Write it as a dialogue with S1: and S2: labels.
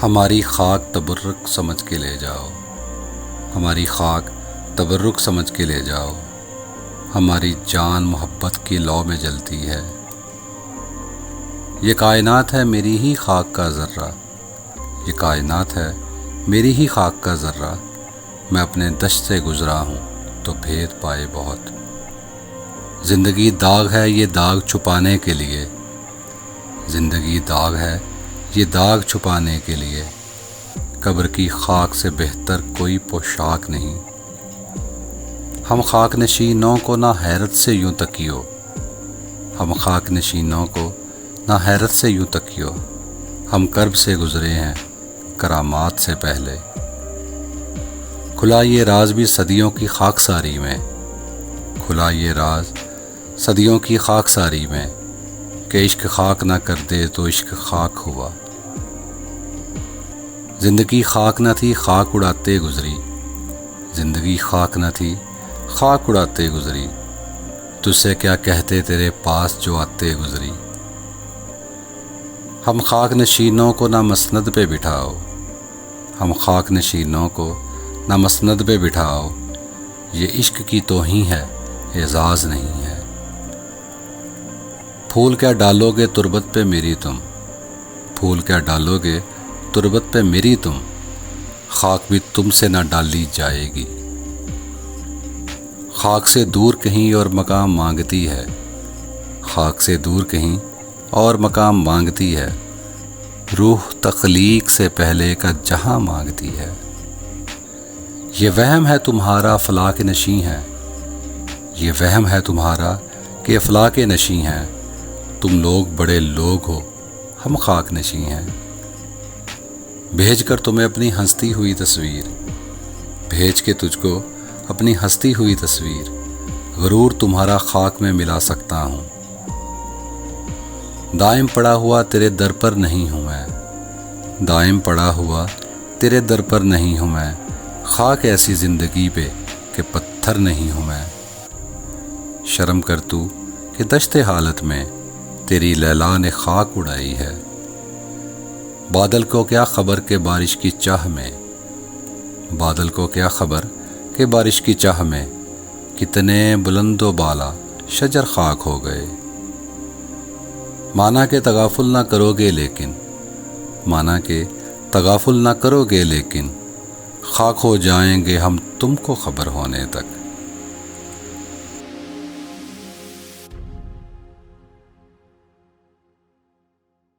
S1: ہماری خاک تبرک سمجھ کے لے جاؤ، ہماری خاک تبرک سمجھ کے لے جاؤ، ہماری جان محبت کی لو میں جلتی ہے۔ یہ کائنات ہے میری ہی خاک کا ذرہ، یہ کائنات ہے میری ہی خاک کا ذرہ، میں اپنے دشت سے گزرا ہوں تو بھید پائے بہت۔ زندگی داغ ہے یہ داغ چھپانے کے لیے، زندگی داغ ہے یہ داغ چھپانے کے لیے، قبر کی خاک سے بہتر کوئی پوشاک نہیں۔ ہم خاک نشینوں کو نہ حیرت سے یوں تکیو، ہم خاک نشینوں کو نہ حیرت سے یوں تکیو، ہم کرب سے گزرے ہیں کرامات سے پہلے۔ کھلا یہ راز بھی صدیوں کی خاک ساری میں، کھلا یہ راز صدیوں کی خاک ساری میں، کہ عشق خاک نہ کر دے تو عشق خاک ہوا۔ زندگی خاک نہ تھی خاک اڑاتے گزری، زندگی خاک نہ تھی خاک اڑاتے گزری، تجھ سے کیا کہتے تیرے پاس جو آتے گزری۔ ہم خاک نشینوں کو نہ مسند پہ بٹھاؤ، ہم خاک نشینوں کو نہ مسند پہ بٹھاؤ، یہ عشق کی توہین ہے اعزاز نہیں ہے۔ پھول کیا ڈالو گے تربت پہ میری تم، پھول کیا ڈالو گے تربت پہ میری تم، خاک بھی تم سے نہ ڈالی جائے گی۔ خاک سے دور کہیں اور مقام مانگتی ہے، خاک سے دور کہیں اور مقام مانگتی ہے، روح تخلیق سے پہلے کا جہاں مانگتی ہے۔ یہ وہم ہے تمہارا افلاک نشیں ہے، یہ وہم ہے تمہارا کہ افلاک نشیں ہیں، تم لوگ بڑے لوگ ہو ہم خاک نشیں ہیں۔ بھیج کر تمہیں اپنی ہنستی ہوئی تصویر، بھیج کے تجھ کو اپنی ہنستی ہوئی تصویر، غرور تمہارا خاک میں ملا سکتا ہوں۔ دائم پڑا ہوا تیرے در پر نہیں ہوں میں، دائم پڑا ہوا تیرے در پر نہیں ہوں میں، خاک ایسی زندگی پہ کہ پتھر نہیں ہوں میں۔ شرم کر تو کہ دشت حالت میں تیری لیلا نے خاک اڑائی ہے، بادل کو کیا خبر کہ بارش کی چاہ میں، بادل کو کیا خبر کہ بارش کی چاہ میں، کتنے بلند و بالا شجر خاک ہو گئے۔ مانا کہ تغافل نہ کرو گے لیکن، مانا کہ تغافل نہ کرو گے لیکن، خاک ہو جائیں گے ہم تم کو خبر ہونے تک۔